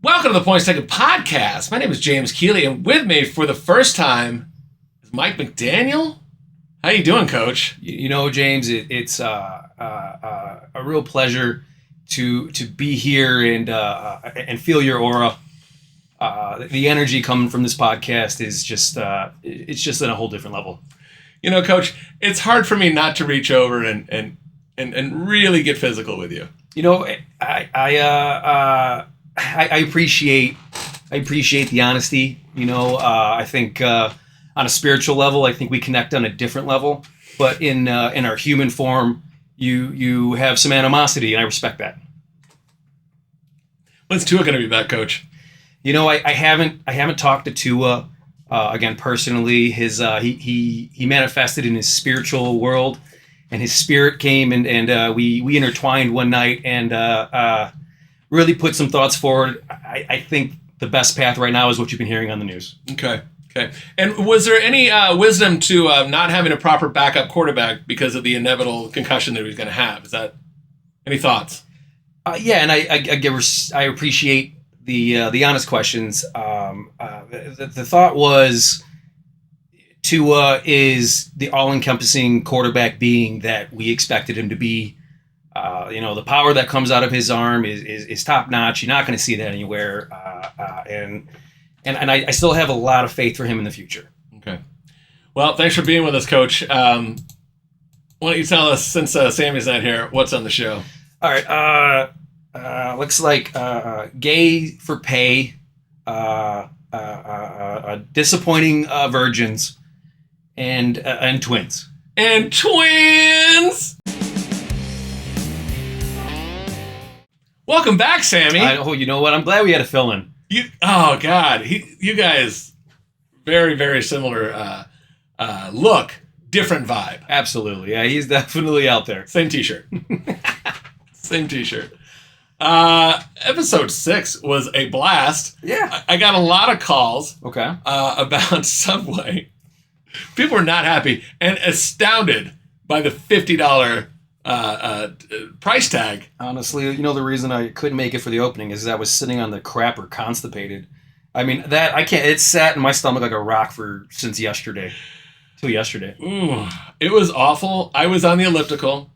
Welcome to the Points Taken podcast. My name is James Keeley, and with me for the first time is Mike McDaniel. How you doing, Coach? You know, James, it's a real pleasure to be here and feel your aura. The energy coming from this podcast is just it's just at a whole different level. You know, Coach, it's hard for me not to reach over and really get physical with you. You know, I appreciate the honesty. You know, I think on a spiritual level, I think we connect on a different level. But in our human form, you have some animosity, and I respect that. When's Tua going to be back, Coach? You know, I haven't talked to Tua again personally. He manifested in his spiritual world, and his spirit came and we intertwined one night and really put some thoughts forward. I think the best path right now is what you've been hearing on the news. Okay. And was there any wisdom to not having a proper backup quarterback because of the inevitable concussion that he was going to have? Is that any thoughts? Yeah, and I appreciate the honest questions. The thought was Tua is the all-encompassing quarterback being that we expected him to be. The power that comes out of his arm is top notch. You're not going to see that anywhere. And I still have a lot of faith for him in the future. Okay. Well, thanks for being with us, Coach. Why don't you tell us, since Sammy's not here, what's on the show? All right. Looks like gay for pay, disappointing virgins, and twins. And twins! Welcome back, Sammy. You know what? I'm glad we had a fill-in. Oh, God. You guys, very, very similar look, different vibe. Absolutely. Yeah, he's definitely out there. Same t-shirt. Same t-shirt. Episode 6 was a blast. Yeah. I got a lot of calls about Subway. People were not happy and astounded by the $50 price tag. Honestly, you know, the reason I couldn't make it for the opening is I was sitting on the crapper constipated. I mean, that I can't. It sat in my stomach like a rock since yesterday. Till yesterday. Ooh, it was awful. I was on the elliptical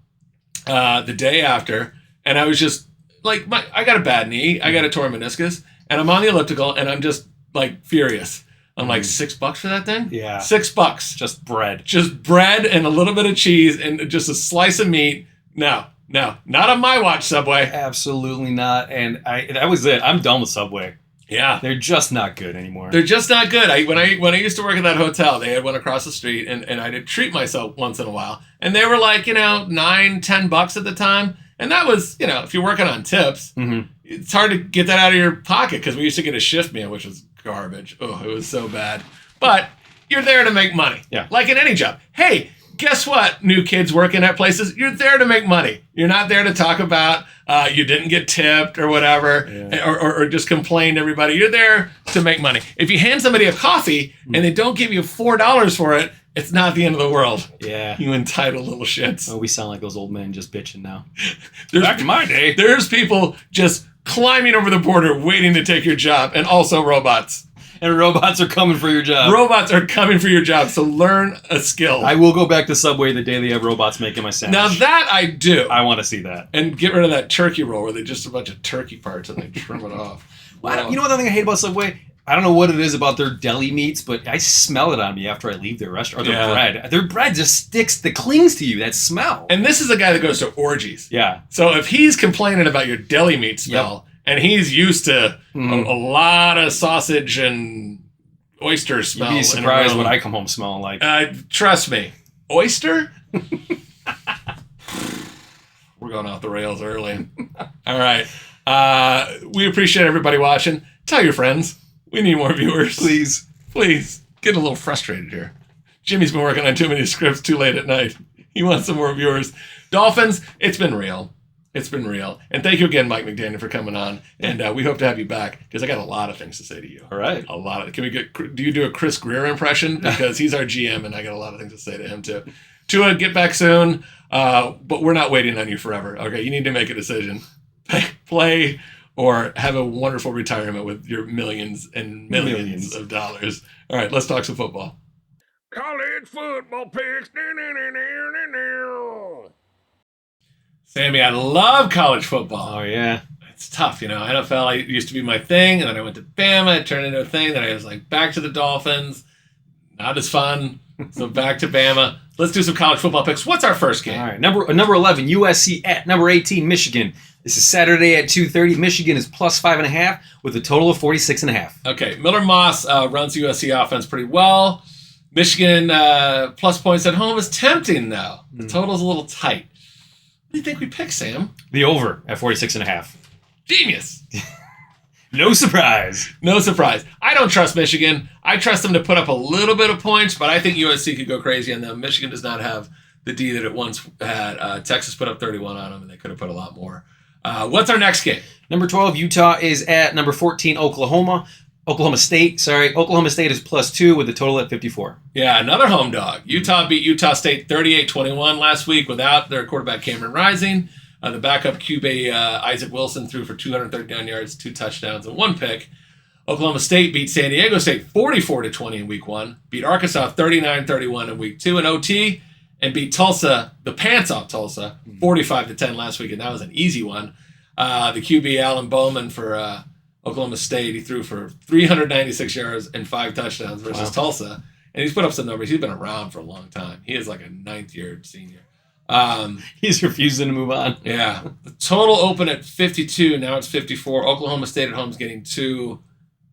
the day after, and I was just like, I got a bad knee. I got a torn meniscus, and I'm on the elliptical, and I'm just like furious. I'm like, $6 for that thing? Yeah. $6. Just bread. Just bread and a little bit of cheese and just a slice of meat. No, not on my watch, Subway. Absolutely not. And that was it. I'm done with Subway. Yeah. They're just not good anymore. They're just not good. When I used to work at that hotel, they had one across the street, and I did treat myself once in a while. And they were like, $9, $10 at the time. And that was, if you're working on tips, it's hard to get that out of your pocket because we used to get a shift meal, which was garbage. Oh, it was so bad. But you're there to make money. Yeah. Like in any job. Hey, guess what, new kids working at places? You're there to make money. You're not there to talk about you didn't get tipped or whatever, or just complain to everybody. You're there to make money. If you hand somebody a coffee and they don't give you $4 for it, it's not the end of the world. Yeah. You entitled little shits. Oh, we sound like those old men just bitching now. Back in my day, there's people just climbing over the border waiting to take your job, and also robots. And robots are coming for your job. Robots are coming for your job, so learn a skill. I will go back to Subway the day they have robots making my sandwich. Now that I do. I want to see that. And get rid of that turkey roll where they just a bunch of turkey parts and they trim it off. Wow. You know what other thing I hate about Subway? I don't know what it is about their deli meats, but I smell it on me after I leave their restaurant. Or their bread. Their bread just clings to you, that smell. And this is a guy that goes to orgies. Yeah. So if he's complaining about your deli meat smell, and he's used to a lot of sausage and oyster smell. You'd be surprised what I come home smelling like. Trust me. Oyster? We're going off the rails early. All right. We appreciate everybody watching. Tell your friends. We need more viewers. Please. Get a little frustrated here. Jimmy's been working on too many scripts too late at night. He wants some more viewers. Dolphins, it's been real. And thank you again, Mike McDaniel, for coming on. And we hope to have you back because I got a lot of things to say to you. All right. A lot of. Do you do a Chris Greer impression? Because he's our GM and I got a lot of things to say to him too. Tua, get back soon. But we're not waiting on you forever. Okay, you need to make a decision. Play or have a wonderful retirement with your millions and millions of dollars. All right, let's talk some football. College football picks. Sammy, I love college football. Oh, yeah. It's tough, NFL used to be my thing, and then I went to Bama. It turned into a thing. Then I was like, back to the Dolphins. Not as fun. So back to Bama. Let's do some college football picks. What's our first game? All right, number 11, USC at number 18, Michigan. This is Saturday at 2:30. Michigan is plus 5.5 with a total of 46.5. Okay, Miller Moss runs the USC offense pretty well. Michigan plus points at home is tempting, though. The total's a little tight. What do you think we pick, Sam? The over at 46.5. Genius. No surprise. No surprise. I don't trust Michigan. I trust them to put up a little bit of points, but I think USC could go crazy on them. Michigan does not have the D that it once had. Texas put up 31 on them, and they could have put a lot more. What's our next game? Number 12, Utah is at number 14, Oklahoma State. Oklahoma State is plus 2 with a total at 54. Yeah, another home dog. Utah beat Utah State 38-21 last week without their quarterback Cameron Rising. The backup QB Isaac Wilson threw for 239 yards, 2 touchdowns, and 1 pick. Oklahoma State beat San Diego State 44-20 in week 1. Beat Arkansas 39-31 in week 2 in OT. And beat Tulsa, the pants off Tulsa, 45-10 last week, and that was an easy one. The QB Alan Bowman for Oklahoma State, he threw for 396 yards and 5 touchdowns versus Tulsa, and he's put up some numbers. He's been around for a long time. He is like a 9th-year senior. He's refusing to move on. Yeah. The total opened at 52, now it's 54. Oklahoma State at home is getting 2.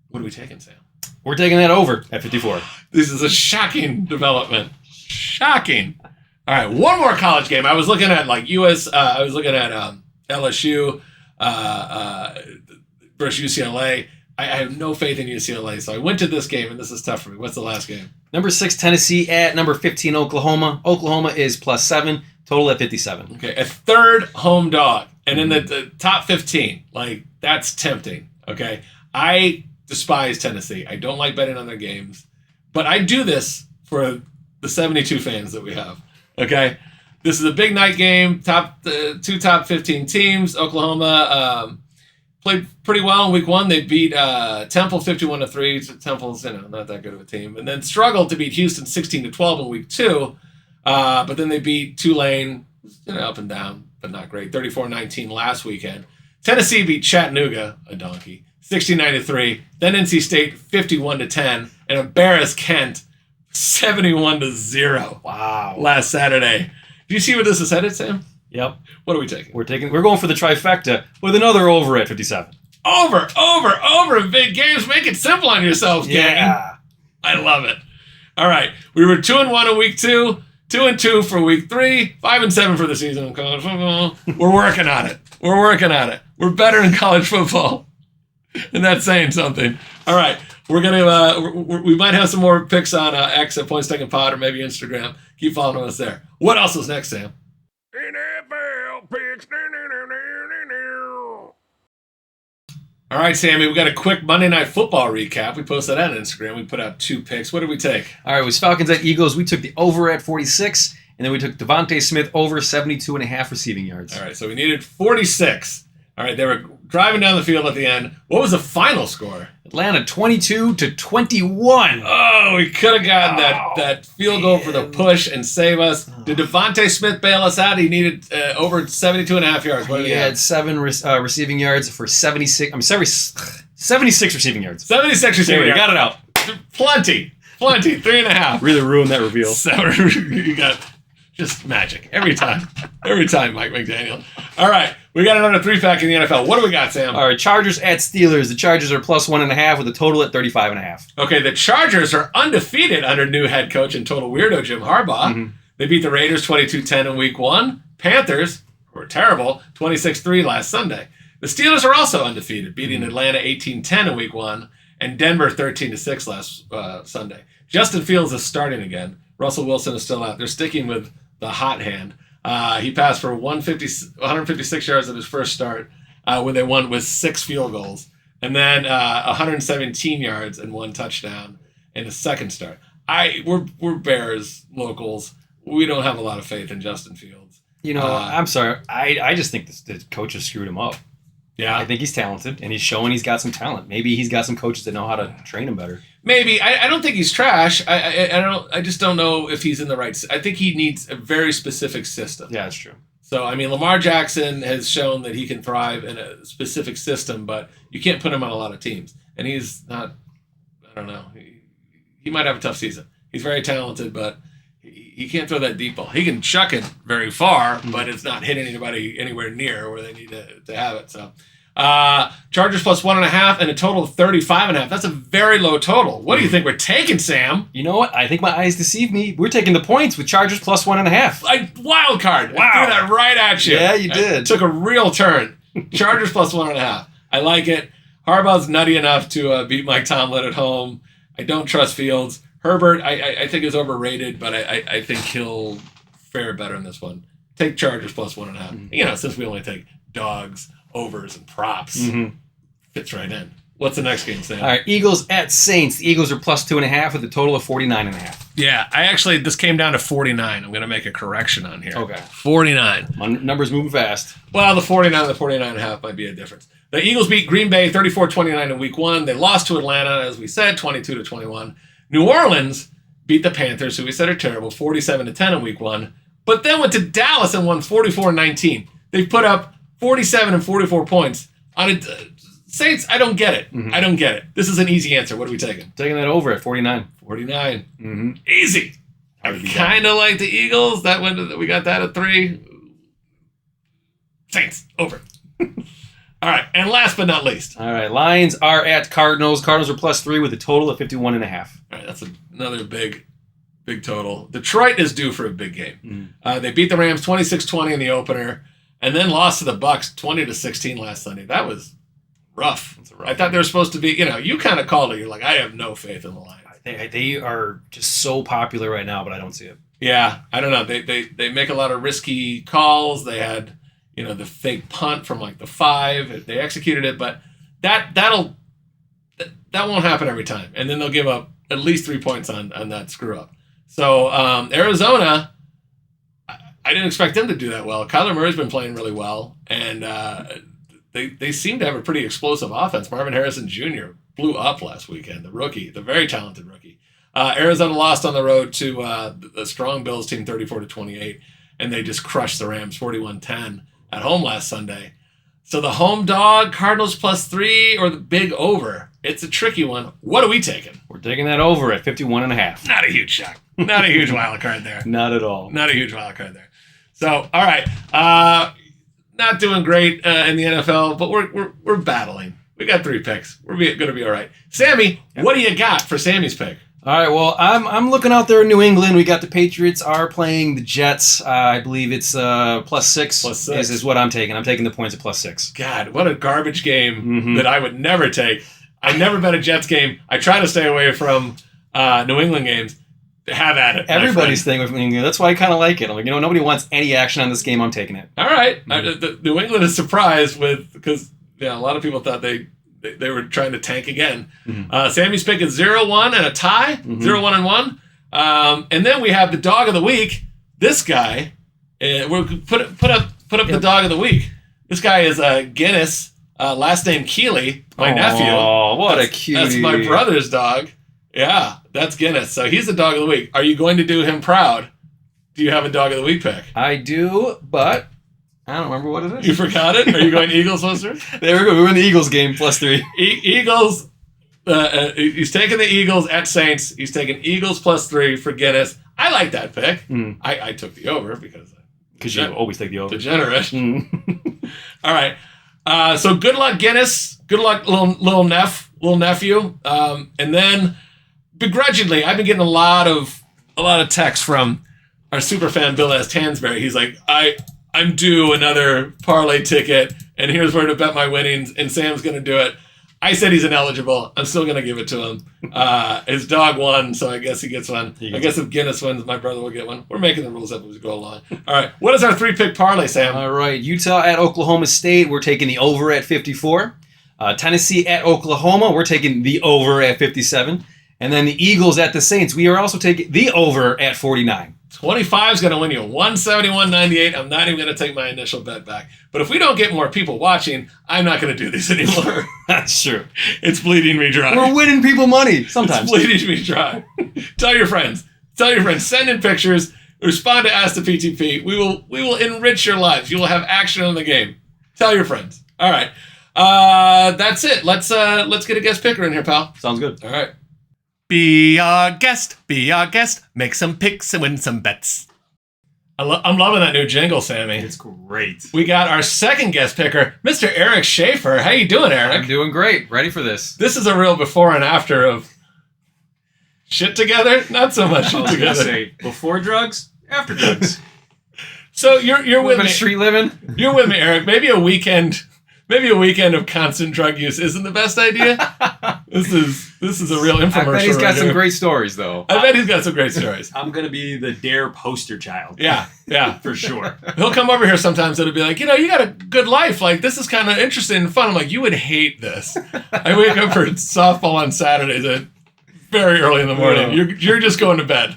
What are we taking, Sam? We're taking that over at 54. This is a shocking development. Shocking. All right, one more college game. I was looking at I was looking at LSU versus UCLA. I have no faith in UCLA, so I went to this game, and this is tough for me. What's the last game? Number 6, Tennessee at number 15, Oklahoma. Oklahoma is plus 7, total at 57. Okay, a third home dog, and in the top 15. That's tempting, okay? I despise Tennessee. I don't like betting on their games, but I do this for the 72 fans that we have. Okay, this is a big night game. Two top 15 teams. Oklahoma played pretty well in week 1. They beat Temple 51-3. Temple's not that good of a team, and then struggled to beat Houston 16-12 in week 2. But then they beat Tulane, up and down, but not great. 34-19 last weekend. Tennessee beat Chattanooga, a donkey, 69-3. Then NC State 51-10, and embarrassed Kent 71-0. Wow. Last Saturday. Do you see where this is headed, Sam? Yep. What are we taking? We're going for the trifecta with another over at 57. Over in big games. Make it simple on yourselves, gang. Yeah. I love it. All right. We were 2-1 in week 2, 2-2 for week 3, 5-7 for the season of college football. We're working on it. We're better in college football. And that's saying something. All right. We're gonna we might have some more picks on X at Points Taken Pod or maybe Instagram. Keep following us there. What else is next, Sam? NFL picks. All right, Sammy, we got a quick Monday Night Football recap. We posted that on Instagram. We put out 2 picks. What did we take? All right, it was Falcons at Eagles. We took the over at 46, and then we took Devontae Smith over 72.5 receiving yards. All right, so we needed 46. All right, they were driving down the field at the end. What was the final score? Atlanta 22-21. Oh, we could have gotten that field goal for the push and save us. Did Devontae Smith bail us out? He needed over 72.5 yards. What did he had 7 receiving yards for 76 receiving yards. 76 receiving yards. Got it out. Plenty. 3.5. Really ruined that reveal. You got just magic every time, Mike McDaniel. All right, we got another 3-pack in the NFL. What do we got, Sam? All right, Chargers at Steelers. The Chargers are plus 1.5 with a total at 35.5. Okay, the Chargers are undefeated under new head coach and total weirdo Jim Harbaugh. Mm-hmm. They beat the Raiders 22-10 in week 1. Panthers, who were terrible, 26-3 last Sunday. The Steelers are also undefeated, beating Atlanta 18-10 in week 1 and Denver 13-6 last Sunday. Justin Fields is starting again. Russell Wilson is still out. They're sticking with the hot hand. He passed for 156 yards at his first start when they won with 6 field goals. And then 117 yards and 1 touchdown in his second start. We're Bears locals. We don't have a lot of faith in Justin Fields. I'm sorry. I just think the coach has screwed him up. Yeah. I think he's talented, and he's showing he's got some talent. Maybe he's got some coaches that know how to train him better. Maybe. I don't think he's trash. I just don't know if he's in the right. I think he needs a very specific system. Yeah, that's true. So, I mean, Lamar Jackson has shown that he can thrive in a specific system, but you can't put him on a lot of teams. And he's not, I don't know, he might have a tough season. He's very talented, but he can't throw that deep ball. He can chuck it very far, but it's not hitting anybody anywhere near where they need to have it. So, Chargers plus 1.5 and a total of 35.5. That's a very low total. What do you think we're taking, Sam? You know what? I think my eyes deceive me. We're taking the points with Chargers plus 1.5. Wild card. Wow. I threw that right at you. Yeah, you did. It took a real turn. Chargers plus 1.5. I like it. Harbaugh's nutty enough to beat Mike Tomlin at home. I don't trust Fields. Herbert, I think is overrated, but I think he'll fare better in this one. Take Chargers plus 1.5. Mm-hmm. Since we only take dogs, overs, and props, fits right in. What's the next game, Sam? All right, Eagles at Saints. The Eagles are plus 2.5 with a total of 49.5. Yeah, this came down to 49. I'm going to make a correction on here. Okay. 49. My number's moving fast. Well, the 49 and the 49.5 might be a difference. The Eagles beat Green Bay 34-29 in Week 1. They lost to Atlanta, as we said, 22-21. New Orleans beat the Panthers, who we said are terrible, 47-10 in Week 1. But then went to Dallas and won 44-19. They put up 47 and 44 points on it. Saints, I don't get it. I don't get it. This is an easy answer. What are we taking? Taking that over at 49. 49. Easy. I kind of like the Eagles. We got that at 3. Saints, over. All right, and last but not least. All right, Lions are at Cardinals. Cardinals are plus 3 with a total of 51.5. All right, that's another big total. Detroit is due for a big game. They beat the Rams 26-20 in the opener, and then lost to the Bucs 20-16 last Sunday. That was rough. I thought they were supposed to be, you kind of called it. You're like, I have no faith in the Lions. They are just so popular right now, but I don't see it. Yeah, I don't know. They make a lot of risky calls. They had, the fake punt from like the 5. They executed it, but that won't happen every time. And then they'll give up at least 3 points on that screw up. So Arizona, I didn't expect them to do that well. Kyler Murray's been playing really well, and they seem to have a pretty explosive offense. Marvin Harrison Jr. blew up last weekend, the rookie, the very talented rookie. Arizona lost on the road to the strong Bills team 34-28, and they just crushed the Rams 41-10 at home last Sunday. So the home dog, Cardinals plus 3, or the big over. It's a tricky one. What are we taking? We're taking that over at 51.5. Not a huge shock. Not a huge wild card there. Not at all. Not a huge wild card there. So, all right. Not doing great in the NFL, but we're battling. We got 3 picks. We're going to be all right. Sammy, What do you got for Sammy's pick? All right, well, I'm looking out there in New England. We got the Patriots are playing the Jets. I believe it's plus 6. Plus 6 is what I'm taking. I'm taking the points at plus 6. God, what a garbage game that I would never take. I never bet a Jets game. I try to stay away from New England games. Have at it. Everybody's thing with New England. That's why I kind of like it. I'm like, nobody wants any action on this game. I'm taking it. All right. New England is surprised because a lot of people thought they were trying to tank again. Sammy's pick is 0-1 and a tie, 0-1-1. And then we have the dog of the week. This guy, we'll put up the dog of the week. This guy is Guinness, last name Keeley, my nephew. Oh, what a cutie. That's my brother's dog. Yeah, that's Guinness. So he's the dog of the week. Are you going to do him proud? Do you have a dog of the week pick? I do, but I don't remember what it is. You forgot it? Are you going Eagles, Lister? There we go. We're in the Eagles game, plus 3. Eagles. He's taking the Eagles at Saints. He's taking Eagles plus 3 for Guinness. I like that pick. I took the over because you always take the over. Degenerate. All right. So good luck, Guinness. Good luck, little nephew. And then begrudgingly, I've been getting a lot of texts from our super fan Bill S. Tansberry. He's like, I'm due another parlay ticket, and here's where to bet my winnings, and Sam's going to do it. I said he's ineligible. I'm still going to give it to him. His dog won, so I guess he gets one. I guess if Guinness wins, my brother will get one. We're making the rules up as we go along. All right. What is our 3-pick parlay, Sam? All right. Utah at Oklahoma State. We're taking the over at 54. Tennessee at Oklahoma. We're taking the over at 57. And then the Eagles at the Saints. We are also taking the over at 49. 25 is going to win you 171.98. I'm not even going to take my initial bet back. But if we don't get more people watching, I'm not going to do these anymore. That's true. It's bleeding me dry. We're winning people money sometimes. It's bleeding me dry. Tell your friends. Tell your friends. Send in pictures. Respond to Ask the PTP. We will enrich your lives. You will have action on the game. Tell your friends. All right. That's it. Let's get a guest picker in here, pal. Sounds good. All right. Be our guest. Be our guest. Make some picks and win some bets. I'm loving that new jingle, Sammy. It's great. We got our second guest picker, Mr. Eric Schaefer. How you doing, Eric? I'm doing great. Ready for this. This is a real before and after of shit together. Not so much I shit was going to together. say before drugs, after drugs. So you're with Living me. street living. You're with me, Eric. Maybe a weekend of constant drug use isn't the best idea. This is a real infomercial. I bet he's got right some here. great stories, though. I bet he's got some great stories. I'm going to be the Dare poster child. Yeah. For sure. He'll come over here sometimes. It'll be like, you got a good life. Like, this is kind of interesting and fun. I'm like, you would hate this. I wake up for softball on Saturdays at very early in the morning. You're just going to bed.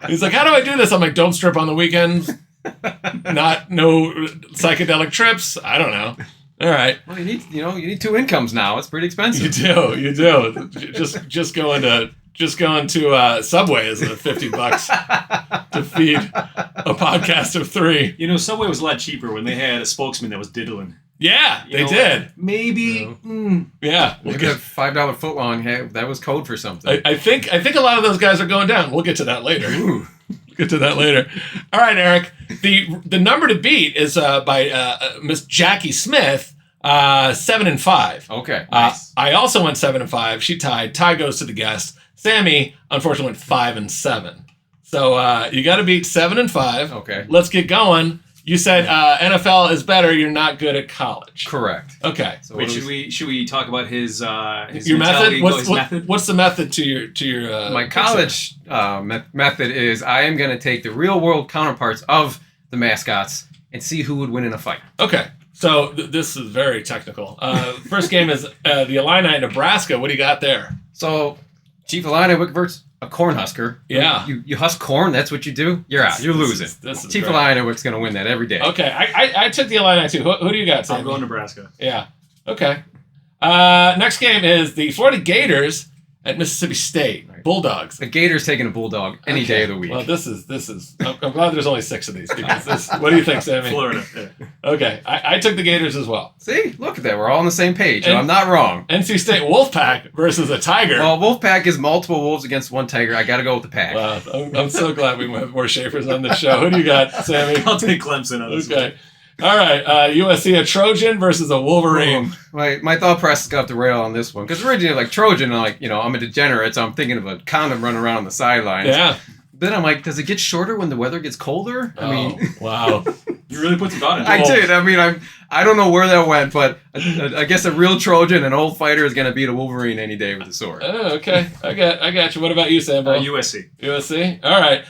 He's like, how do I do this? I'm like, don't strip on the weekends. No psychedelic trips. I don't know. All right. Well, you need two incomes now. It's pretty expensive. You do. Just going to Subway is $50 to feed a podcast of 3. You know, Subway was a lot cheaper when they had a spokesman that was diddling. Yeah, You they know, did. Maybe. Yeah. Maybe that $5 footlong, that was code for something. I think a lot of those guys are going down. We'll get to that later. Ooh. Get to that later. All right, Eric. The number to beat is by Miss Jackie Smith, 7 and 5. Okay. Nice. I also went 7 and 5. She tied. Tie goes to the guest. Sammy, unfortunately, went 5 and 7. So you got to beat 7 and 5. Okay. Let's get going. You said NFL is better. You're not good at college. Correct. Okay. So Wait, what should we talk about his Your mentality? method? His method? What's the method to your my college method is I am going to take the real world counterparts of the mascots and see who would win in a fight. Okay. So this is very technical. First game is the Illini, Nebraska. What do you got there? So Chief Illini Wickvert's a Cornhusker. Yeah. You husk corn, that's what you do? You're out. You're losing. This is Chief great. Illini Wick's going to win that every day. Okay. I took the Illini too. Who do you got, Sam? I'm going Nebraska. Yeah. Okay. Next game is the Florida Gators at Mississippi State. Right. Bulldogs. The Gator's taking a Bulldog any day of the week. Well, this is. I'm glad there's only 6 of these because this. What do you think, Sammy? Florida. Yeah. Okay. I took the Gators as well. See? Look at that. We're all on the same page. And- I'm not wrong. NC State Wolfpack versus a Tiger. Well, Wolfpack is multiple wolves against one tiger. I got to go with the pack. Wow, I'm so glad we have more Schaefers on the show. Who do you got, Sammy? I'll take Clemson on this one. Okay. All right. USC, a Trojan versus a Wolverine. My thought process got off the rail on this one because originally like Trojan, I'm a degenerate, so I'm thinking of a condom running around on the sidelines. Yeah. Then I'm like, does it get shorter when the weather gets colder? I mean, wow. You really put some thought into I it. did. I mean, I don't know where that went, but I guess a real Trojan, an old fighter, is gonna beat a Wolverine any day with a sword. Oh, okay. I got you. What about you, Sambo? USC. USC. All right.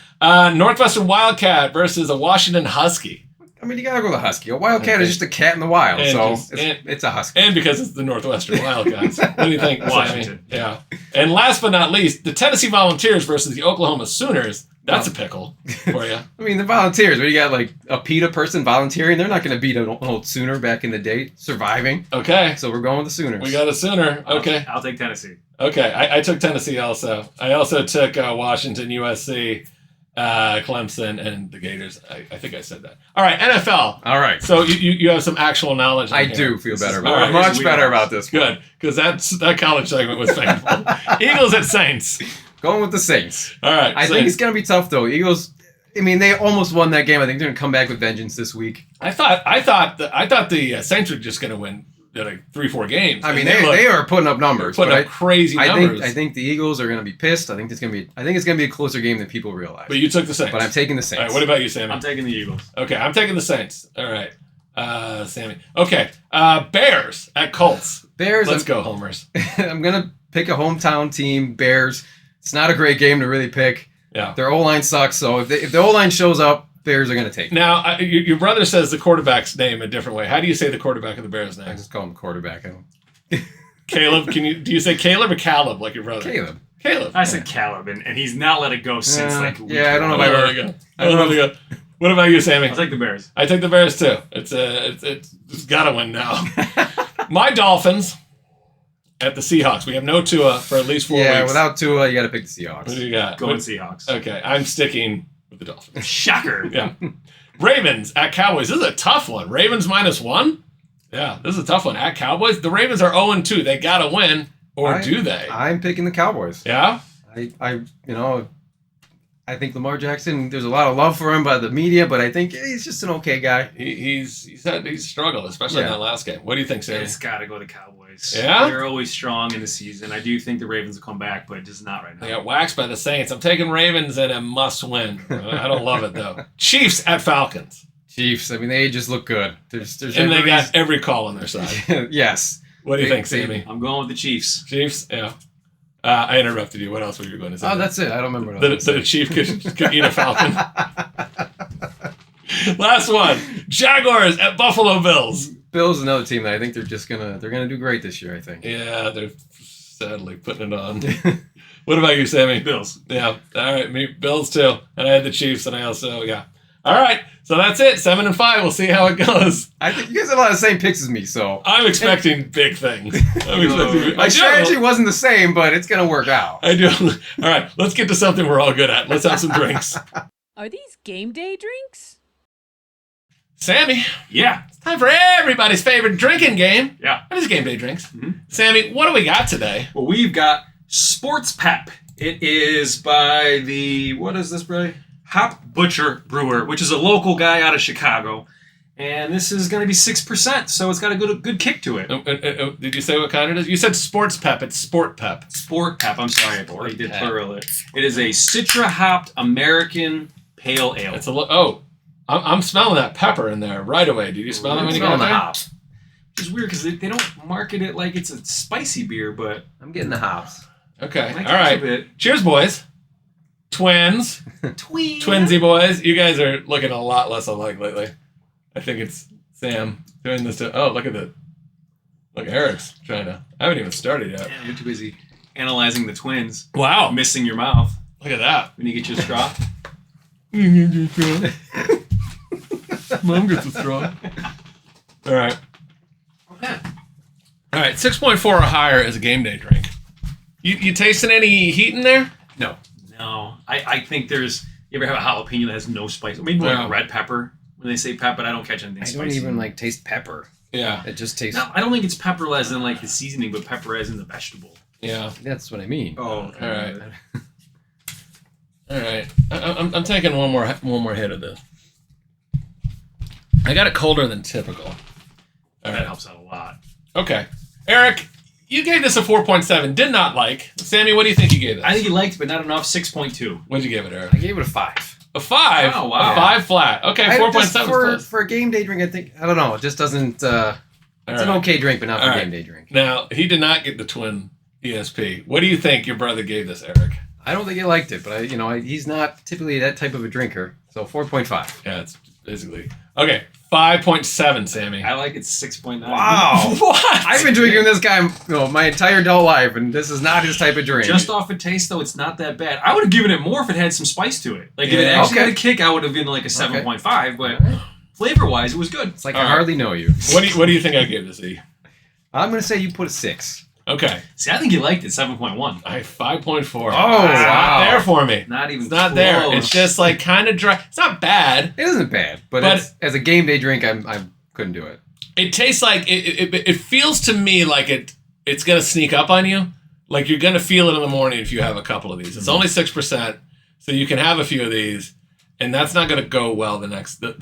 Northwestern Wildcat versus a Washington Husky. I mean, you gotta go with a husky. A wildcat is just a cat in the wild, And so just- it's a husky. And because it's the Northwestern Wildcats. What do you think, Washington. Sammy? Yeah. And last but not least, the Tennessee Volunteers versus the Oklahoma Sooners. That's a pickle for you. I mean, the Volunteers, where you got like a PETA person volunteering, they're not going to beat an old Sooner back in the day, surviving. Okay. So we're going with the Sooners. We got a Sooner. Okay. I'll take Tennessee. Okay. I took Tennessee also. I also took Washington, USC, Clemson, and the Gators. I think I said that. All right. NFL. All right. So you have some actual knowledge. I in here. do feel better All about right, it. Much we better are. about this one. Good. Because that college segment was painful. Eagles at Saints. Going with the Saints. All right. I think it's going to be tough, though. Eagles, I mean, they almost won that game. I think they're going to come back with vengeance this week. I thought the Saints were just going to win like 3-4 games. I mean, And they are putting up numbers. putting but up crazy I numbers. think the Eagles are going to be pissed. I think it's going to be a closer game than people realize. But you took the Saints. But I'm taking the All Saints. right. What about you, Sammy? I'm taking the Eagles. Okay, I'm taking the Saints. All right. Sammy. Okay. Bears at Colts. Bears. Let's go, homers. I'm going to pick a hometown team, Bears. It's not a great game to really pick. Yeah. Their O-line sucks, so if the O-line shows up, Bears are going to take it. Now, your brother says the quarterback's name a different way. How do you say the quarterback of the Bears' I name? just call him quarterback. I don't. Caleb. Do you say Caleb or Caleb like your brother? Caleb. Caleb. I said Caleb, and he's not let it go since Yeah, like week yeah, I don't know one. if I let it go. I don't let it go. What about you, Sammy? I'll take the Bears. I take the Bears too. It's gotta win now. My Dolphins at the Seahawks. We have no Tua for at least 4 weeks. Yeah, without Tua, you got to pick the What do Seahawks. you got? Going Seahawks. Okay, I'm sticking with the Dolphins. Shocker. Yeah. Ravens at Cowboys. This is a tough one. Ravens -1. Yeah, this is a tough one. At Cowboys, the Ravens are 0-2. They gotta win, or do they? I'm picking the Cowboys. Yeah. I think Lamar Jackson. There's a lot of love for him by the media, but I think he's just an okay guy. He's struggled, especially in Yeah. that last game. What do you think, Sammy? It's got to go to Cowboys. Yeah? They're always strong in the season. I do think the Ravens will come back, but just not right now. They got waxed by the Saints. I'm taking Ravens in a must-win. I don't love it though. Chiefs at Falcons, Chiefs. I mean, they just look good. There's and they every got every call on their side. yes. What do you think, They- Sammy? I'm going with the Chiefs. Chiefs? Yeah. I interrupted you. What else were you going to say? Oh, that's it. I don't remember. What I that, was that a gonna chief could eat a falcon. Last one. Jaguars at Buffalo Bills. say. Bills is another team that I think they're gonna do great this year. I think. Yeah, they're sadly putting it on. What about you, Sammy? Bills. Yeah. All right. Me, Bills too. And I had the Chiefs, and I also, yeah. All right. So that's it. 7-5. We'll see how it goes. I think you guys have a lot of the same picks as me, so I'm expecting big things. I my do. strategy wasn't the same, but it's gonna work out. I do. All right. Let's get to something we're all good at. Let's have some drinks. Are these game day drinks? Sammy, Yeah. it's time for everybody's favorite drinking game. Yeah. It is game day drinks. Mhm. Sammy, what do we got today? Well, we've got Sports Pep. It is by what is this, Bray? Hop Butcher Brewer, which is a local guy out of Chicago. And this is going to be 6%, so it's got a good kick to it. Did you say what kind it is? You said Sports Pep. It's Sport Pep. Sport Pep, I'm sorry, I did Pep. plural it. It is a Citra hopped American Pale Ale. It's I'm smelling that pepper in there right away. Did you smell that when you got Smelling the there? hops. Which is weird because they don't market it like it's a spicy beer, but I'm getting the hops. Okay. I All right. a bit. Cheers, boys. Twins. Twinsy boys. You guys are looking a lot less alike lately. I think it's Sam doing this to. Oh, look at the. Look, Eric's trying to. I haven't even started yet. Yeah, you're too busy analyzing the twins, Wow. missing your mouth Look at that. when you get your straw. Mom gets a straw. All right. All right. 6.4 or higher is a game day drink. You tasting any heat in there? No. No, I think there's. You ever have a jalapeno that has no spice? Maybe more Yeah. like red pepper when they say pep, but I don't catch anything I spicy. don't even like taste pepper. Yeah. It just tastes. No, I don't think it's pepper as in like the seasoning, but pepper as in the vegetable. Yeah. That's what I mean. Oh, All right. All right. I'm taking one more hit of this. I got it colder than typical. All That right. helps out a lot. Okay. Eric, you gave this a 4.7. Did not like. Sammy, what do you think you gave this? I think he liked, but not enough. 6.2. What'd you give it, Eric? I gave it a 5. A 5? Oh, wow. A 5 flat. Okay, 4.7 for, close. for a game day drink, I think I don't know. It just doesn't. All It's an right. okay drink, but not for All a right. game day drink. Now, he did not get the twin ESP. What do you think your brother gave this, Eric? I don't think he liked it, but he's not typically that type of a drinker. So 4.5. Yeah, it's basically. Okay, 5.7, Sammy. I like it 6.9. Wow. What? I've been drinking this guy, my entire adult life, and this is not his type of drink. Just off a taste, though, it's not that bad. I would have given it more if it had some spice to it. Like, if it Yeah. actually Okay. had a kick, I would have given it like a 7.5, but flavor-wise, it was good. It's like All I right. hardly know you. What do you think I gave this, E? I'm gonna say you put a 6. Okay, See, I think you liked it, 7.1. I 5.4. Oh, It's wow. not there for me. Not even It's not there. close. It's just like kind of dry. It's not bad. It isn't bad, but as a game day drink, I couldn't do it. It tastes like it feels to me like it's gonna sneak up on you. Like you're gonna feel it in the morning if you have a couple of these. It's only 6%, so you can have a few of these, and that's not gonna go well the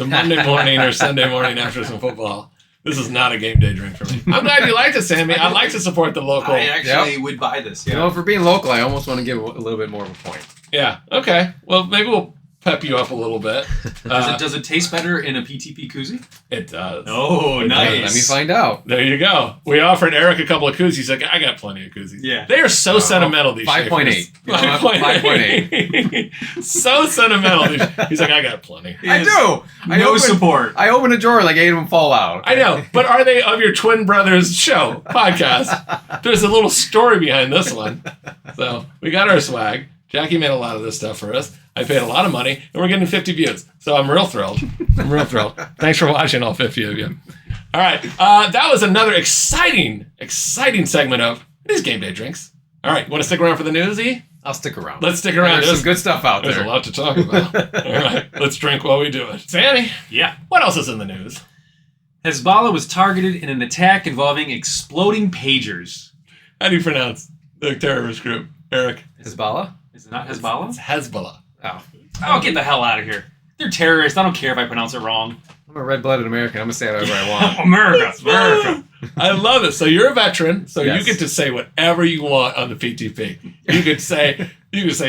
Monday morning or Sunday morning after some football. This is not a game day drink for me. I'm glad you liked it, Sammy. I like to support the local. I actually would buy this. You know, for being local, I almost want to give a little bit more of a point. Yeah. Okay. Well, maybe we'll pep you up a little bit. Does it taste better in a PTP koozie? It does. Oh, It nice. does. Let me find out. There you go. We offered Eric a couple of koozies. He's like, I got plenty of koozies. Yeah. They are so sentimental, these 5.8. Schaefers. 5.8. So sentimental. He's like, I got plenty. I do. No support. I open a drawer like 8 of them fall out. I know, but are they of your twin brothers show podcast? There's a little story behind this one. So we got our swag. Jackie made a lot of this stuff for us. I paid a lot of money, and we're getting 50 views. So I'm real thrilled. Thanks for watching, all 50 of you. All right, that was another exciting segment of these game day drinks. All right, want to stick around for the news, E? I'll stick around. Let's stick around. There's some good stuff out There's there. a lot to talk about. All right, let's drink while we do it. Sammy, Yeah. what else is in the news? Hezbollah was targeted in an attack involving exploding pagers. How do you pronounce the terrorist group, Eric? Hezbollah? Is it not Hezbollah? It's Hezbollah. Oh. Oh, get the hell out of here. They're terrorists. I don't care if I pronounce it wrong. I'm a red-blooded American. I'm going to say whatever I want. America. I love it. So you're a veteran, so Yes. you get to say whatever you want on the PTP. You could say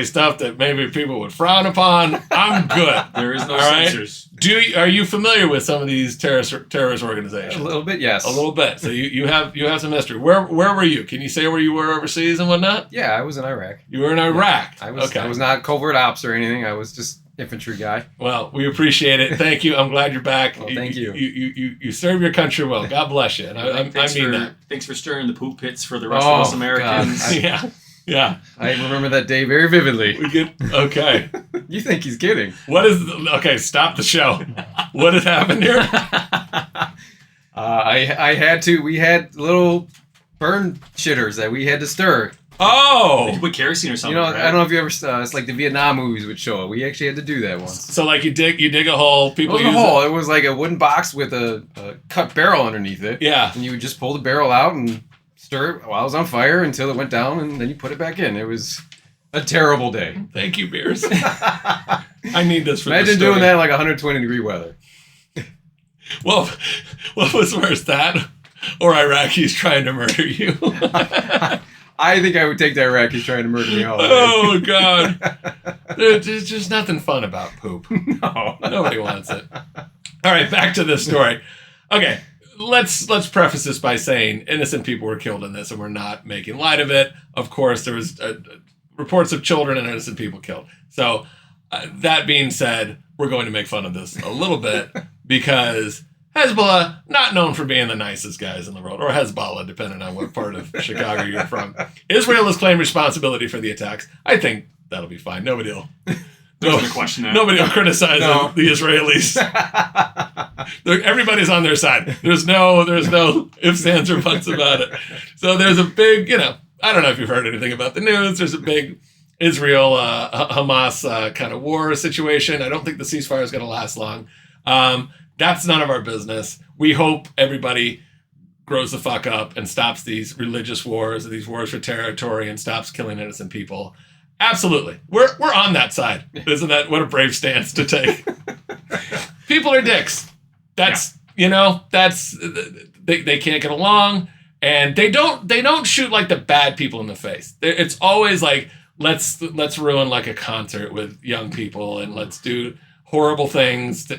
stuff that maybe people would frown upon. I'm good. There is no All right. censors. Are you familiar with some of these terrorist A organizations? little bit, yes. A little bit. So you have some history. Where were you? Can you say where you were overseas and whatnot? Yeah, I was in Iraq. You were in Iraq. I was okay. I was not covert ops or anything. I was just infantry guy. Well, we appreciate it. Thank you. I'm glad you're back. Well, thank you. You serve your country well. God bless you. And I mean that. Thanks for stirring the poop pits for the rest of us Americans. God. Yeah. I remember that day very vividly. We get okay. You think he's kidding? What is okay? Stop the show. What has happened here? I had to. We had little burn shitters that we had to stir. You Oh, put kerosene or something, You know, right? I don't know if you ever. It's like the Vietnam movies would show it. We actually had to do that once. so like you dig a hole. It People was a use hole. It was like a wooden box with a cut barrel underneath it. Yeah. And you would just pull the barrel out and stir it while it was on fire until it went down, and then you put it back in. It was a terrible day. Thank you, beers. I need this for the Imagine story. doing that in like 120-degree weather. Well, what was worse, that or Iraqis trying to murder you? I think I would take the Iraqis trying to murder me all day. Oh God, there's just nothing fun about poop. No. Nobody wants it. All right, back to this story. Okay, let's preface this by saying innocent people were killed in this, and we're not making light of it. Of course, there was reports of children and innocent people killed. So that being said, we're going to make fun of this a little bit because Hezbollah, not known for being the nicest guys in the world, or Hezbollah, depending on what part of Chicago you're from. Israel has claimed responsibility for the attacks. I think that'll be fine. Nobody will question that. Nobody will criticize No. the Israelis. Everybody's on their side. There's no ifs, ands, or buts about it. So there's a big, I don't know if you've heard anything about the news. There's a big Israel Hamas kind of war situation. I don't think the ceasefire is going to last long. That's none of our business. We hope everybody grows the fuck up and stops these religious wars, these wars for territory, and stops killing innocent people. Absolutely. We're on that side. Isn't that what a brave stance to take? People are dicks. That's they can't get along, and they don't shoot like the bad people in the face. It's always like let's ruin like a concert with young people and let's do horrible things.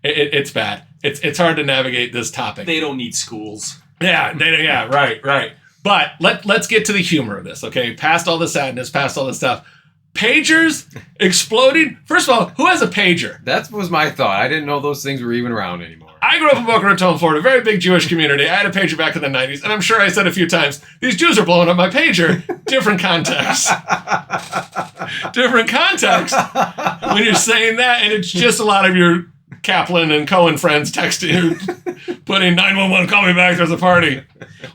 It's bad. It's hard to navigate this topic. They don't need schools. Right. But let's get to the humor of this, okay? Past all the sadness, past all the stuff. Pagers exploding. First of all, who has a pager? That was my thought. I didn't know those things were even around anymore. I grew up in Boca Raton, Florida, very big Jewish community. I had a pager back in the 90s, and I'm sure I said a few times, these Jews are blowing up my pager. Different context. Different context. When you're saying that, and it's just a lot of your Kaplan and Cohen friends texting you, putting 911, call me back, there's a party.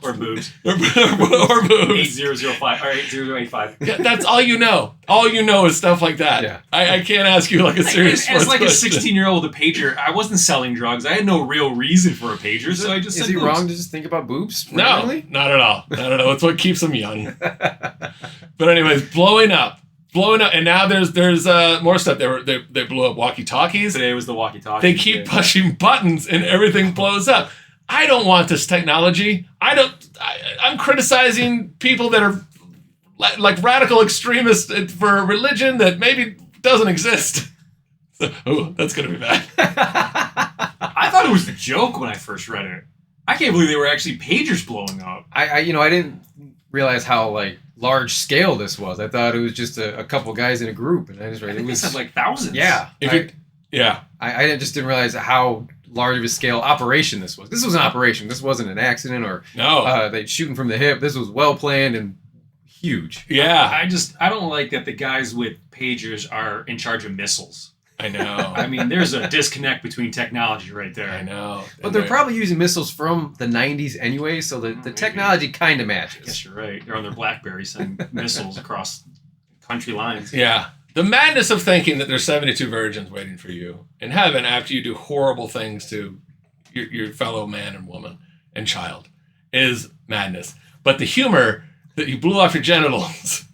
Or boobs. or boobs. 8005 or 8085. Yeah, that's all you know. All you know is stuff like that. Yeah. I can't ask you like a serious As like a question. 16-year-old with a pager, I wasn't selling drugs. I had no real reason for a pager, so I just Is said he boobs. wrong to just think about boobs? No, randomly? not at all. Not at all. It's what keeps them young. But anyways, blowing up, and now there's more stuff. They blew up walkie-talkies. Today was the walkie-talkie. They keep pushing buttons and everything blows up. I don't want this technology. I'm criticizing people that are like radical extremists for religion that maybe doesn't exist. Ooh, that's gonna be bad. I thought it was a joke when I first read it. I can't believe they were actually pagers blowing up. I didn't realize how like large scale this was. I thought it was just a couple guys in a group, and I just read I it think they was said like thousands. yeah. If you, yeah, I just didn't realize how large of a scale operation this was. This was an operation. This wasn't an accident or no, they shooting from the hip. This was well planned and huge. yeah, I don't like that the guys with pagers are in charge of missiles. I know, I mean, there's a disconnect between technology right there. I know. But they're probably using missiles from the 90s anyway, so the Maybe. technology kind of I matches. guess you're right. They're on their BlackBerry sending missiles across country lines. Yeah. The madness of thinking that there's 72 virgins waiting for you in heaven after you do horrible things to your fellow man and woman and child is madness. But the humor that you blew off your genitals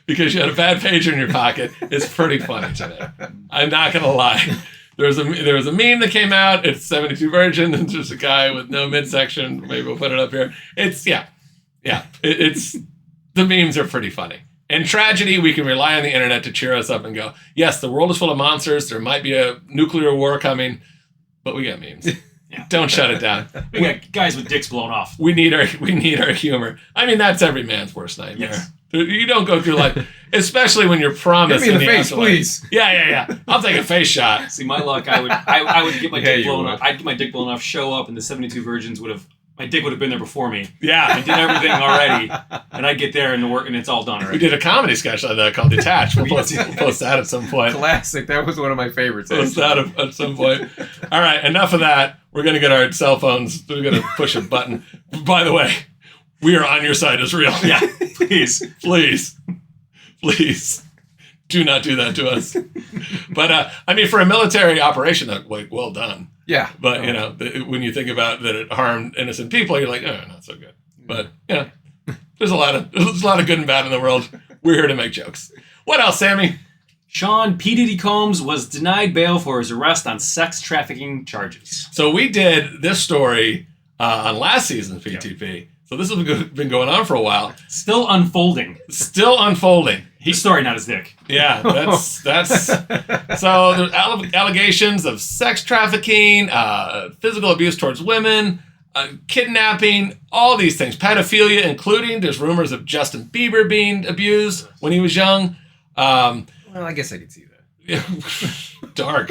because you had a bad pager in your pocket is pretty funny today. I'm not going to lie. There was a meme that came out. It's 72 virgin and just a guy with no midsection. Maybe we'll put it up here. It's it's the memes are pretty funny. In tragedy, we can rely on the internet to cheer us up and go, yes, the world is full of monsters. There might be a nuclear war coming, but we got memes. Yeah. Don't shut it down. We got guys with dicks blown off. We need our humor. I mean, that's every man's worst nightmare. Yes. You don't go through life, especially when you're Hit promised me in the face, afterlife. please. Yeah. I'll take a face shot. See, my luck, I would get my Yeah, dick you blown would. off. I'd get my dick blown off, show up, and the 72 virgins my dick would have been there before me. I Yeah. did everything already, and I get there and the work, and it's all done We already. did a comedy sketch on that called Detached. We'll post that at some point. Classic. That was one of my favorites. Post actually. that at some point. All right, enough of that. We're going to get our cell phones. We're going to push a button. By the way, we are on your side, Israel. Yeah, please. Please. Do not do that to us. But, I mean, for a military operation, like, well done. Yeah. But, you know, when you think about that it harmed innocent people, you're like, oh, not so good. But, you know, there's a lot of good and bad in the world. We're here to make jokes. What else, Sammy? Sean P. Diddy Combs was denied bail for his arrest on sex trafficking charges. So we did this story on last season's PTP. So this has been going on for a while. Still unfolding. Still unfolding. His story, not his dick. Yeah, that's so there's allegations of sex trafficking, physical abuse towards women, kidnapping, all these things, pedophilia, including there's rumors of Justin Bieber being abused when he was young. Well, I guess I could see that. Dark.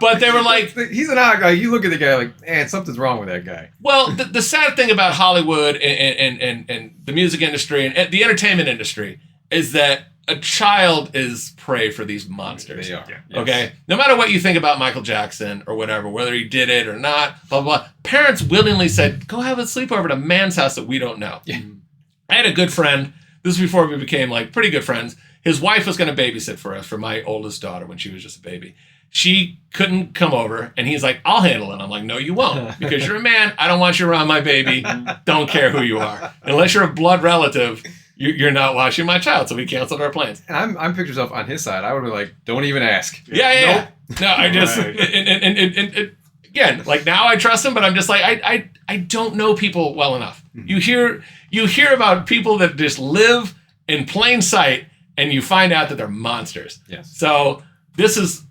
But they were like, He's an odd guy. You look at the guy like, man, something's wrong with that guy. well, the sad thing about Hollywood and the music industry and the entertainment industry is that a child is prey for these monsters. They are. Yeah. Yes. Okay? No matter what you think about Michael Jackson or whatever, whether he did it or not, blah, blah, blah. Parents willingly said, go have a sleepover at a man's house that we don't know. Yeah. I had a good friend. This was before we became like pretty good friends. His wife was going to babysit for us, for my oldest daughter when she was just a baby. She couldn't come over, and he's like, I'll handle it. I'm like, no, you won't, because you're a man. I don't want you around my baby. Don't care who you are. Unless you're a blood relative, you're not watching my child, so we canceled our plans. And I'm pictures up on his side. I would be like, don't even ask. Yeah. No, I just, Right. and again, like now I trust him, but I'm just like, I don't know people well enough. You hear about people that just live in plain sight, and you find out that they're monsters. Yes. So this is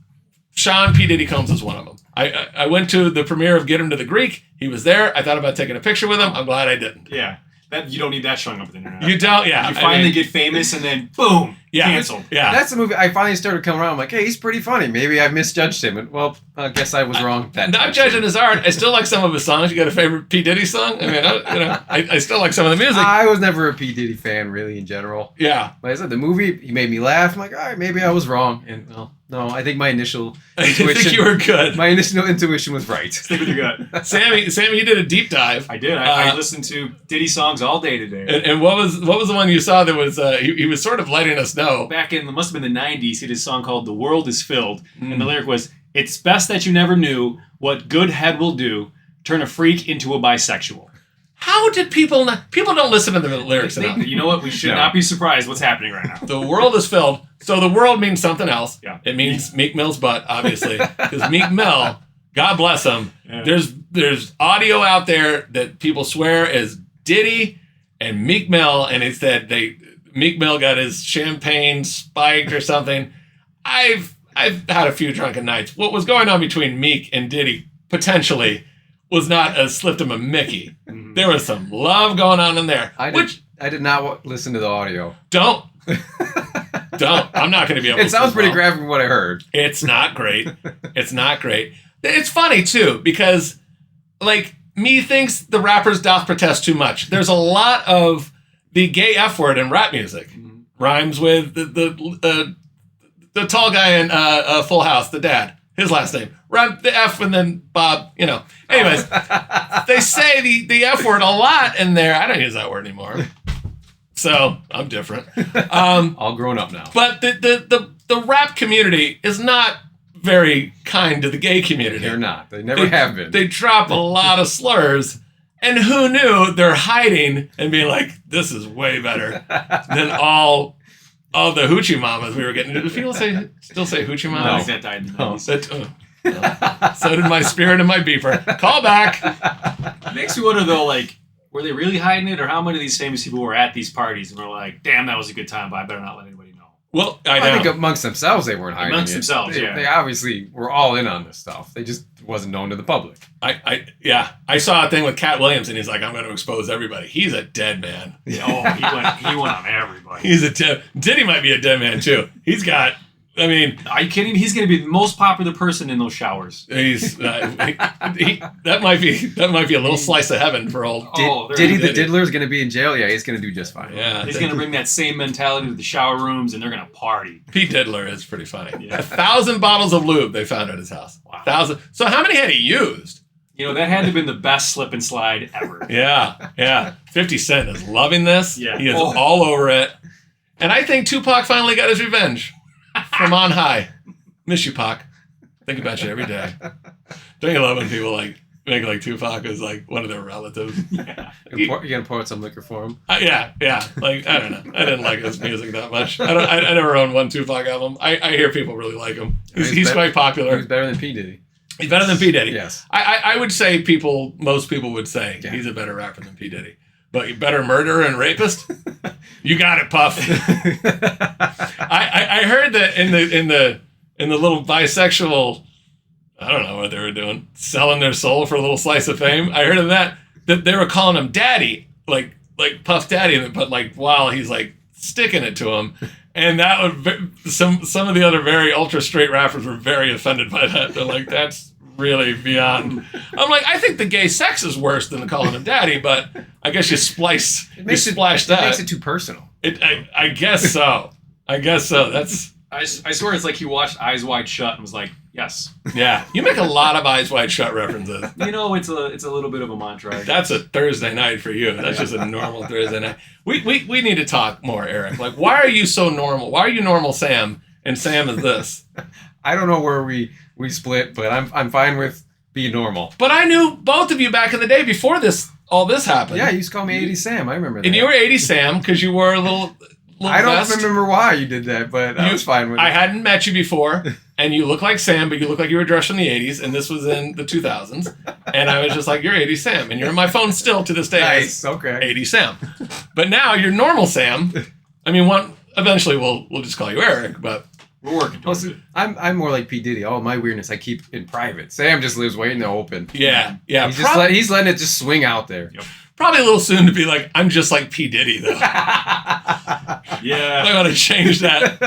Sean P. Diddy Combs is one of them. I went to the premiere of Get Him to the Greek. He was there. I thought about taking a picture with him. I'm glad I didn't. Yeah. That you don't need that showing up on the internet. You don't, yeah. You I finally mean, get famous and then boom, yeah, canceled. Yeah. That's the movie. I finally started coming around. I'm like, hey, he's pretty funny. Maybe I misjudged him. And, well, I guess I was wrong. That Not time. judging his art. I still like some of his songs. You got a favorite P. Diddy song? I mean, I still like some of the music. I was never a P. Diddy fan, really, in general. Yeah. Like I said, the movie, he made me laugh. I'm like, all right, maybe I was wrong. And, well, no, I think my initial I intuition, think you were good. my initial intuition was right. Stick with your gut. Sammy, you did a deep dive. I did. I listened to Diddy songs all day today. And what was the one you saw that was he was sort of letting us know? Back in, it must have been the 90s, he did a song called The World is Filled. Mm. And the lyric was, it's best that you never knew what good head will do, turn a freak into a bisexual. How did people don't listen to the lyrics enough? You know what? We should No. not be surprised what's happening right now. The world is filled. So the world means something else. Yeah. It means Meek Mill's butt, obviously. Because Meek Mill, God bless him, Yeah. there's audio out there that people swear is Diddy and Meek Mill, and it's that Meek Mill got his champagne spiked or something. I've had a few drunken nights. What was going on between Meek and Diddy potentially was not a slip of a Mickey. There was some love going on in there. I did not listen to the audio. Don't. I'm not going to be able to. It sounds pretty graphic from what I heard. It's not great. It's not great. It's funny, too, because, like, me thinks the rappers doth protest too much. There's a lot of the gay F word in rap music. Rhymes with the tall guy in Full House, the dad. His last name. Rhyme the F and then Bob, Anyways, they say the F word a lot in there. I don't use that word anymore. So I'm different. All grown up now. But the rap community is not very kind to the gay community. They're not. They never have been. They drop a lot of slurs. And who knew they're hiding and being like, this is way better than all the hoochie mamas we were getting. Do people still say hoochie I mamas? think that died in the 90s. So did my spirit and my beeper. Call back. Makes me wonder though, like, were they really hiding it, or how many of these famous people were at these parties and were like, "Damn, that was a good time, but I better not let anybody know." Well, I think amongst themselves they weren't hiding Amongst it. themselves, yeah. They obviously were all in on this stuff. They just wasn't known to the public. I saw a thing with Cat Williams, and he's like, "I'm going to expose everybody." He's a dead man. Oh, he went on everybody. He's a dead. Diddy might be a dead man too. He's got. I mean, Are you kidding me? He's going to be the most popular person in those showers. he's that might be a little slice of heaven for old. Diddy the Diddler is going to be in jail. Yeah, he's going to do just fine. Yeah, He's going to bring that same mentality to the shower rooms, and they're going to party. Pete Diddler is pretty funny. Yeah. 1,000 bottles of lube they found at his house. Wow. 1,000. So how many had he used? That had to have been the best slip and slide ever. Yeah. 50 Cent is loving this. Yeah. He is all over it. And I think Tupac finally got his revenge from on high. Miss you, Pac. Think about you every day. Don't you love when people make like Tupac is like one of their relatives? Yeah. You going to pour out some liquor for him? Yeah. Like, I don't know. I didn't like his music that much. I never owned one Tupac album. I hear people really like him. He's quite popular. He's better than P. Diddy. He's better than P. Diddy. Yes. I would say most people would say he's a better rapper than P. Diddy. But better murderer and rapist? You got it, Puff. I heard that in the little bisexual, I don't know what they were doing, selling their soul for a little slice of fame. I heard of that they were calling him Daddy, like Puff Daddy, but like while he's like sticking it to him. And that would some of the other very ultra straight rappers were very offended by that. They're like, that's really beyond. I'm like, I think the gay sex is worse than calling him daddy, but I guess you splash that. It makes it too personal. I guess so. That's I swear it's like he watched Eyes Wide Shut and was like, yes. yeah. You make a lot of Eyes Wide Shut references. It's a little bit of a mantra. That's a Thursday night for you. That's just a normal Thursday night. We need to talk more, Eric. Like, why are you so normal? Why are you normal Sam and Sam is this? I don't know where we split, but I'm fine with being normal. But I knew both of you back in the day before all this happened. Yeah, you used to call me 80 Sam. I remember that. And you were 80 Sam because you wore a little I don't vest. remember why you did that, but I was fine with it. I hadn't met you before, and you look like Sam, but you look like you were dressed in the 80s, and this was in the 2000s. And I was just like, you're 80 Sam. And you're in my phone still to this day. Nice, okay. 80 Sam. But now you're normal Sam. I mean, eventually we'll just call you Eric, but We're working towards it. I'm more like P. Diddy. All my weirdness I keep in private. Sam just lives way in the open. yeah. He's letting it just swing out there. Yep. Probably a little soon to be like, I'm just like P. Diddy, though. Yeah. I'm going to change that.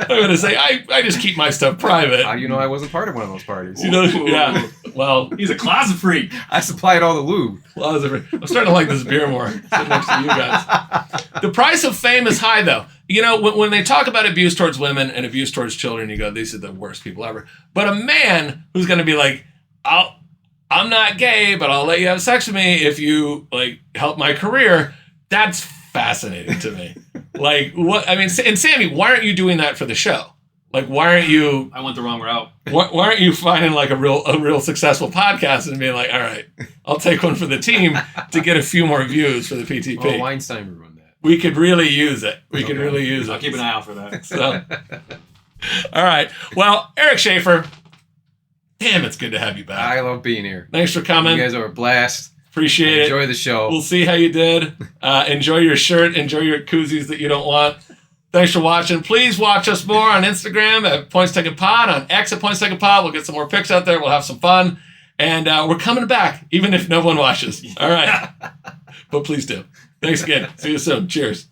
I'm going to say, I just keep my stuff private. How do you know I wasn't part of one of those parties? You know, yeah. Well, He's a closet freak. I supplied all the lube. I'm starting to like this beer more. Sitting next to you guys. The price of fame is high, though. You know, when they talk about abuse towards women and abuse towards children, you go, these are the worst people ever. But a man who's going to be like, I'm not gay, but I'll let you have sex with me if you like help my career. That's fascinating to me. Like, what? I mean, and Sammy, why aren't you doing that for the show? Like, why aren't you? I went the wrong route. Why aren't you finding like a real successful podcast and being like, all right, I'll take one for the team to get a few more views for the PTP. Oh, Weinstein would run that. We could really use it. We could really use it. I'll keep an eye out for that. So, all right. Well, Eric Schaefer, damn, it's good to have you back. I love being here. Thanks for coming. You guys are a blast. Appreciate Enjoy it. the show. We'll see how you did. Enjoy your shirt. Enjoy your koozies that you don't want. Thanks for watching. Please watch us more on Instagram at Points Taken Pod, on X at Points Taken Pod. We'll get some more pics out there. We'll have some fun. And we're coming back, even if no one watches. All right. But please do. Thanks again. See you soon. Cheers.